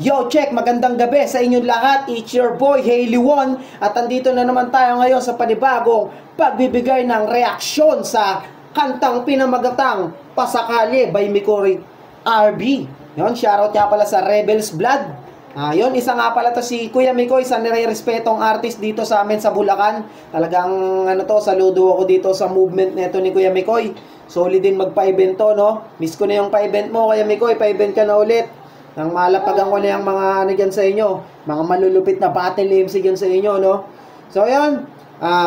Yo, check! Magandang gabi sa inyong lahat. It's your boy, Haley Won. At andito na naman tayo ngayon sa panibagong pagbibigay ng reaksyon sa kantang pinamagatang Pasakali by Mikoy RB. Yun, shoutout nga pala sa Rebels Blood. Yun, isa nga pala to si Kuya Mikoy, sa nire-respetong artist dito sa amin sa Bulacan. Talagang saludo ako dito sa movement nito ni Kuya Mikoy. Solid din magpa-event to, no? Miss ko na yung pa-event mo, Kuya Mikoy. Pa-event ka na ulit. Nang malapagan ko na yung mga dyan sa inyo, mga malulupit na battle MC dyan sa inyo, no? So, yun.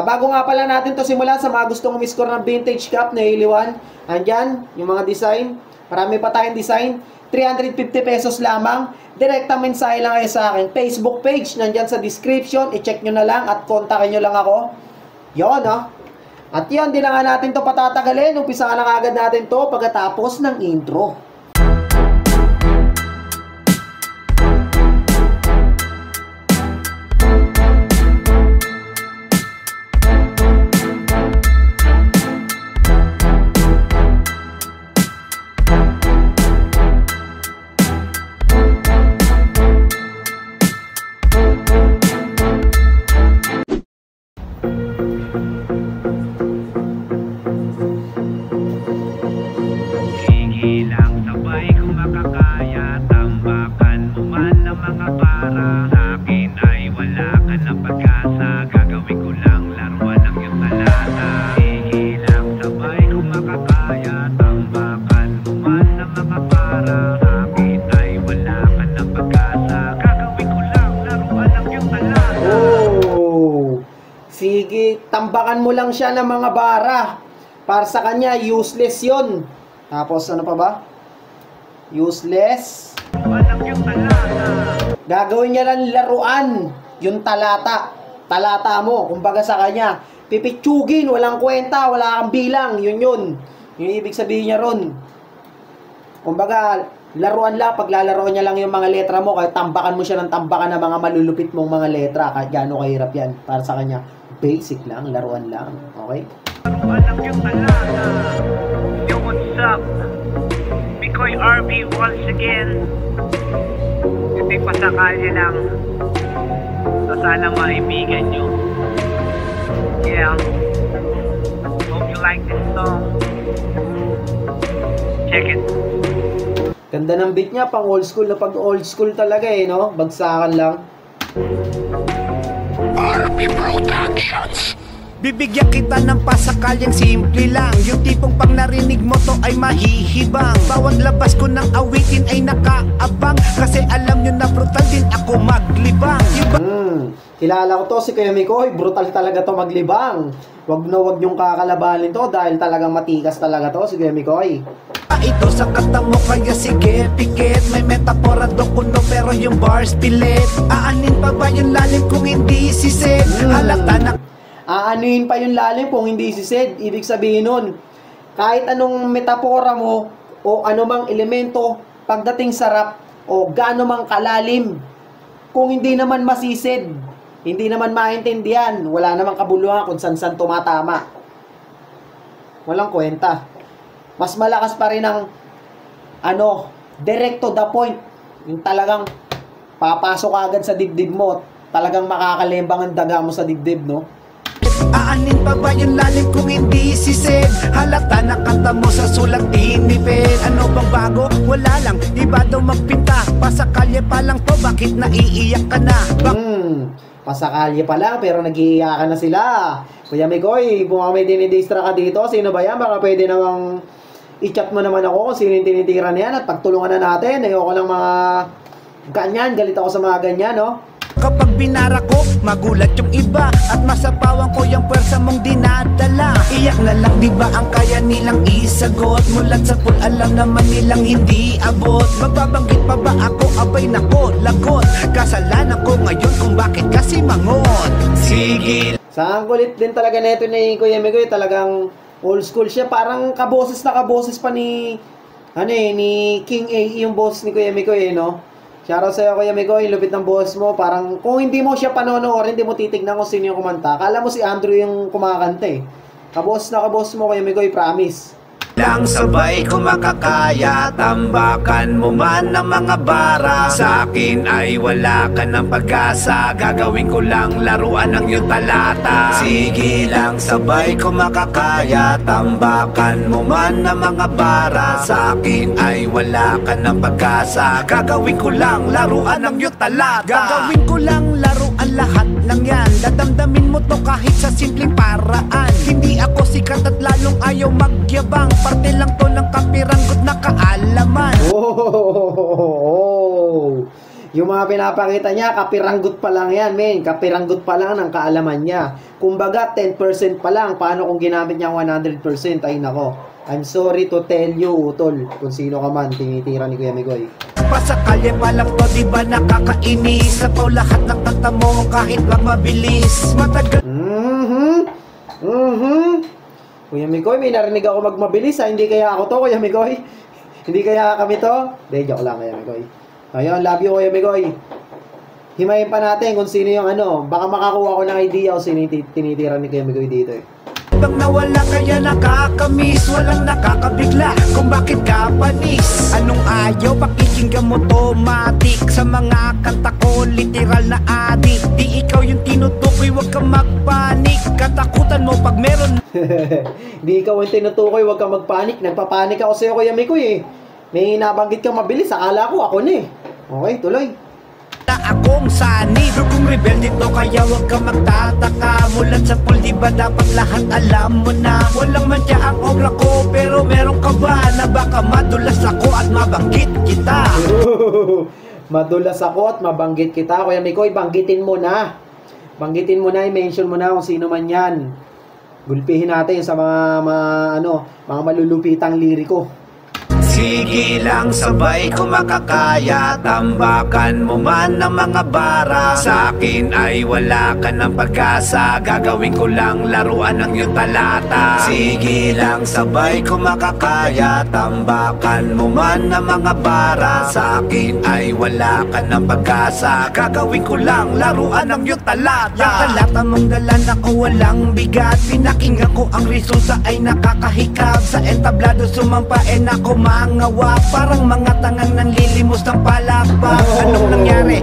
Bago nga pala natin to simulan, sa mga gustong umiscore ng vintage cup na Hiliwan, andyan, yung mga design. Marami pa tayong design. 350 pesos lamang. Direktang mensahe lang kayo sa akin. Facebook page, nandyan sa description. I-check nyo na lang at kontakin nyo lang ako. Yun, no? At yun, di na nga natin to patatagalin. Umpisa na agad natin to pagkatapos ng intro. Sige, tambakan mo lang siya ng mga bara. Para sa kanya, useless yun. Tapos, ano pa ba? Useless. Gagawin niya lang laruan. Yung talata. Talata mo. Kumbaga sa kanya, pipitsugin, walang kwenta, wala kang bilang. Yun yun. Yung ibig sabihin niya ron. Kumbaga, laruan lang. Paglalaroan niya lang yung mga letra mo, kahit tambakan mo siya ng tambakan ng mga malulupit mong mga letra. Kahit gaano kahirap yan. Para sa kanya, basic lang, laruan lang. Okay? Alam yung talata. Yo, what's up? Mikoy RB once again. Ito'y pasakali lang. So, sana maibigan nyo. Yeah. Hope you like this song. Check it. Ganda ng beat niya, pang old school na pag old school talaga no? Bagsakan lang. RB Productions. Bibigyan kita ng pasakalyang simple lang. Yung tipong pang narinig mo to ay mahihibang. Bawat labas ko ng awitin ay nakaabang. Kasi alam nyo na brutal din ako maglibang. Kilala ko to si Kuya Mikoy. Brutal talaga to maglibang. Wag nyong kakalabanin to dahil talagang matikas talaga to si Kuya Mikoy. Ito sa kata mo kaya sige pikit. May metapora do kuno pero yung bars pilit. Aanin pa ba yung lalim kung hindi sisid? Halata na aanuhin pa yung lalim kung hindi sisid. Ibig sabihin nun, kahit anong metapora mo o anumang elemento, pagdating sa rap o gaano mang kalalim, kung hindi naman masisid, hindi naman maintindihan, wala namang kabuluhan kung saan tumatama. Walang kwenta. Mas malakas pa rin ang direct to the point. Yung talagang papasok agad sa dibdib mo, talagang makakalembang ang daga mo sa dibdib, no? Aanin pa ba yung lalim kung hindi sisid? Halata na kanta mo sa sulat tinipid. Ano bang bago? Wala lang, iba daw magpinta. Pasakalye pa lang to, bakit naiiyak ka na? Pasakalye pa lang pero nag-iiyakan na sila. Kuya Mikoy, kung may dinidistra ka dito, sino ba yan? Baka pwede namang i-chat mo naman ako kung sino yung tinitira na yan at pagtulungan na natin. Ayoko lang mga ganyan, galit ako sa mga ganyan, no? Kapag binara ko, magulat yung iba. At masapawan ko yung pwersa mong dinadala. Iyak na lang, di ba ang kaya nilang isagot? Mulat sa pool, alam naman nilang hindi abot. Magbabanggit pa ba ako? Abay nako, lagot. Kasalanan ko ngayon kung bakit kasi mangot. Sige. Sa kulit din talaga neto ni Kuya Mikoy, talagang old school siya. Parang kaboses na kaboses pa ni King A yung boss ni Kuya Mikoy, no? Shoutout sa'yo, Kuya Mikoy, lupit ng boss mo. Parang kung hindi mo siya panonood, hindi mo titignan kung sino yung kumanta. Kala mo si Andrew yung kumakanta eh. Kabos na kabos mo, Kuya Mikoy, promise. lang sabay ko makakaya. Tambakan mo man ng mga bara, sa akin ay wala ka ng pag-asa. Gagawin ko lang laruan ng iyong talata. Sige lang sabay ko makakaya. Tambakan mo man ng mga bara, sa akin ay wala ka ng pag-asa. Gagawin ko lang laruan ng iyong talata. Gagawin ko lang laruan, lahat lang yan. Dadamdamin mo to kahit sa simpleng paraan. Hindi ako sikat at lalong ayaw magyabang. Parte lang to ng kapiranggot na kaalaman. Oh, yung mga pinapakita niya, kapiranggot pa lang yan, men. Kapiranggot pa lang ng kaalaman niya. Kumbaga, 10% pa lang. Paano kung ginamit niya 100%? Ay nako. I'm sorry to tell you, Utol, kung sino ka man, tinitira ni Kuya Migoy. Pasakalye pa lang to, di ba nakakainis? Sa pao lahat ng tata mo, kahit lang mabilis. Matagal. Kuya Migoy, may narinig ako magmabilis ha. Hindi kaya ako to, Kuya Migoy. Hindi kaya kami to. Hindi, joke lang, Kuya Migoy. Ayun, love you, Kuya Migoy. Himayin pa natin kung sino yung ano. Baka makakuha ko ng idea kung sino yung tinitira ni Kuya Migoy dito eh. Bang nawala kaya nakakamiss, walang nakakabigla kung bakit ka panis. Anong ayaw, pakikinggan mo automatic. Sa mga kanta ko, literal na adik. Di ikaw yung tinutukoy, wag kang magpanik. Katakutan mo pag meron. Di ikaw yung tinutukoy, wag kang magpanik. Nagpapanik ako sa'yo, Kuya Migoy eh. May nabanggit kang mabilis, akala ko ako na eh. Okay, tuloy. Na akong sanib, kung rebelde to kaya wag ka magtataka. Mulat sa pool, di ba dapat lahat alam mo na? Walang mantya ang obra ko, pero meron ka ba na baka madulas ako at mabanggit kita? Madulas ako at mabanggit kita. Kuya Migoy, banggitin mo na. Banggitin mo na, i-mention mo na kung sino man yan. Gulpihin natin sa mga malulupitang liriko. Sige lang sabay ko makakaya. Tambakan mo man ng mga bara, sa akin ay wala ka ng pag-asa. Gagawin ko lang laruan ng iyong talata. Sige lang sabay ko makakaya. Tambakan mo man ng mga bara, sa akin ay wala ka ng pag-asa. Gagawin ko lang laruan ng iyong talata. Yung talata mong dalan ako walang bigat. Pinakinggan ko ang resulta ay nakakahikab. Sa entablado sumampain ako ngawa, parang mga tangang nanlilimos ng palakpak. Anong nangyari?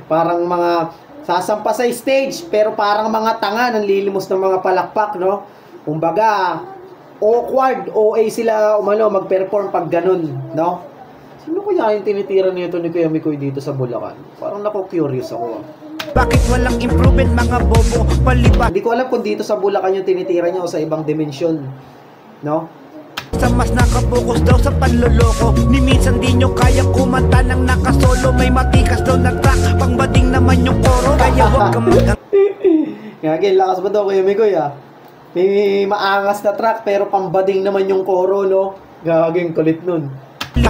Parang mga sasampa sa stage, pero parang mga tanga nanlilimos ng mga palakpak, no? Kumbaga, awkward, OA sila mag-perform pag ganun, no? Sino kaya yung tinitira nito ni Kuya Migoy dito sa Bulacan? Parang nako-curious ako. Bakit walang improvement mga bobo? Palibad. Hindi ko alam kung dito sa Bulacan yung tinitira niya o sa ibang dimensyon, no? Sa mas nakapokus daw sa panloloko. Ni minsan di nyo kaya kumanta ng nakasolo. May matikas daw na track, pangbading naman yung koro. Kaya wag ka Ngagin, lakas ba daw Kuya Migoy ah? May maangas na track pero pambading naman yung koro, no? Gaging kulit nun.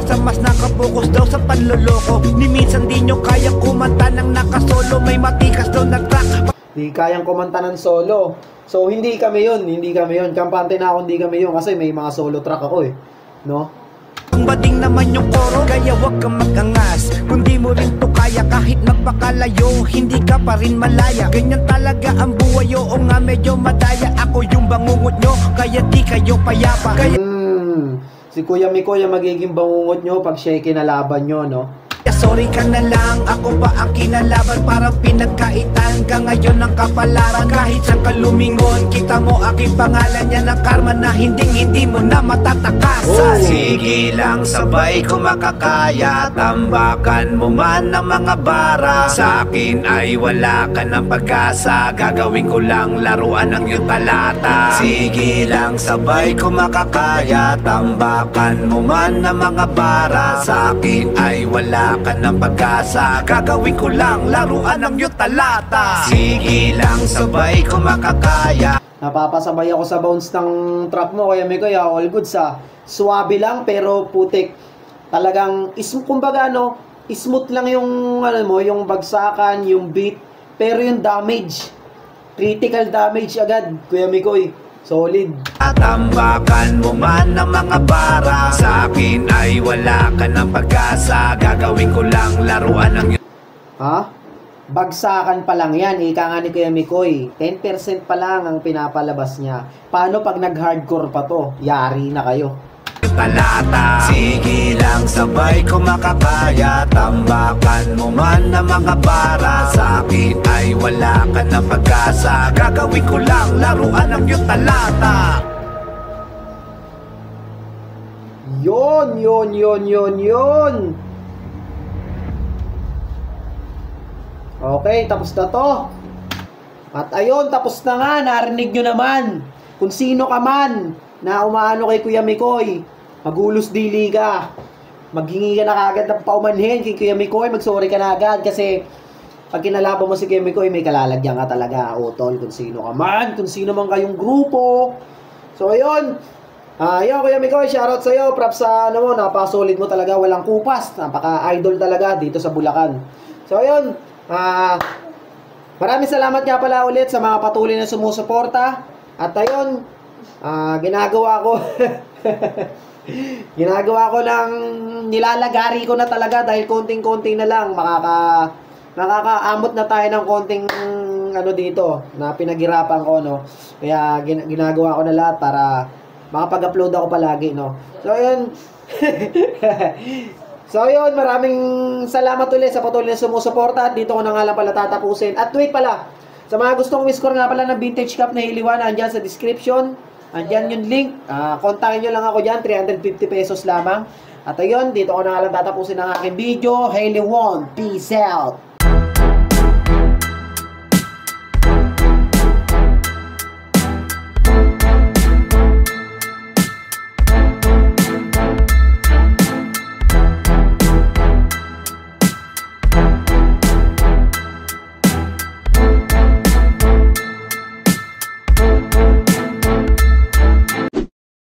Sa mas nakapokus daw sa panloloko. Ni minsan di nyo kaya kumanta ng nakasolo. May matikas daw na track. Di kayang kumanta ng solo. So, hindi kami yun. Kampante na ako, hindi kami yun. Kasi may mga solo track ako eh. No? Ang bading naman yung koro, kaya wag kang mag-angas. Kung di mo rin to kaya, kahit magpakalayo, hindi ka pa rin malaya. Ganyan talaga ang buhay, oo nga medyo madaya. Ako yung bangungot nyo, kaya di kayo payapa. Kaya si Kuya Migoy magiging bangungot nyo pag siya kinalaban nyo, no? sorry ka na lang, ako pa ang kinalaban. Parang pinagkaitan ka ngayon ng kapalaran. Kahit saan ka lumingon, kita mo aking pangalan. Yan ang karma na hindi mo na matatakasan. Sige lang, sabay ko makakaya. Tambakan mo man ng mga bara. Sa akin ay wala ka ng pag-asa. Gagawin ko lang laruan ng iyong talata. Sige lang, sabay ko makakaya. Tambakan mo man ng mga bara. Sa akin ay wala ka ng pag-asa. Gagawin ko lang laruan ng iyong talata. Sige lang, sabay ko makakaya. Napapasabay ako sa bounce ng trap mo, kaya may kaya all good sa suwabe lang pero putik. Talagang kumbaga smooth lang yung yung bagsakan, yung beat, pero yung damage, critical damage agad, Kuya Mikoy. Solid. Tambakan mo man ng mga bara. Sa akin ay wala ka ng pag-asa. Gagawin ko lang laruan ng Ha? bagsakan pa lang yan. Ika nga ni Kuya Mikoy, 10% pa lang ang pinapalabas niya. Paano pag nag-hardcore pa to? Yari na kayo. Talata, sige lang sabay ko makakaya. Tambakan mo man na mga para, sa akin ay wala ka na pag-asa. Gagawin ko lang laruan ng iyong talata. Yun. Okay, tapos na to. At ayun, tapos na nga. Narinig nyo naman. Kung sino ka man na umaano kay Kuya Mikoy, magulos dili ka. Maghingi ka na kagad ng paumanhin kay Kuya Mikoy. Magsorry ka na agad kasi pag kinalaban mo si Kuya Mikoy, may kalalagyan ka talaga. Utol, kung sino ka man. Kung sino man kayong grupo. So ayun. Ayun, Kuya Mikoy, shoutout sa'yo. Props sa ano mo, napaka-solid mo talaga. Walang kupas. Napaka-idol talaga dito sa Bulacan. So ayun. Maraming salamat nga pala ulit sa mga patuloy na sumusuporta. At ayun, ginagawa ko ng nilalagari ko na talaga dahil konting-konting na lang makakaamot na tayo ng konting ano dito na pinaghirapan ko, no. Kaya ginagawa ko na lahat para makapag-upload ako palagi, no. So ayun. So yun, maraming salamat ulit sa patuloy na sumusuporta. At dito ko na nga lang pala tatapusin. At wait pala, sa mga gustong wiscore nga pala ng vintage cup na Hiliwan, andyan sa description, andyan yung link. Kontakin nyo lang ako dyan, 350 pesos lamang. At ayun, dito ko na nga lang tatapusin ang aking video. Hiliwan, peace out!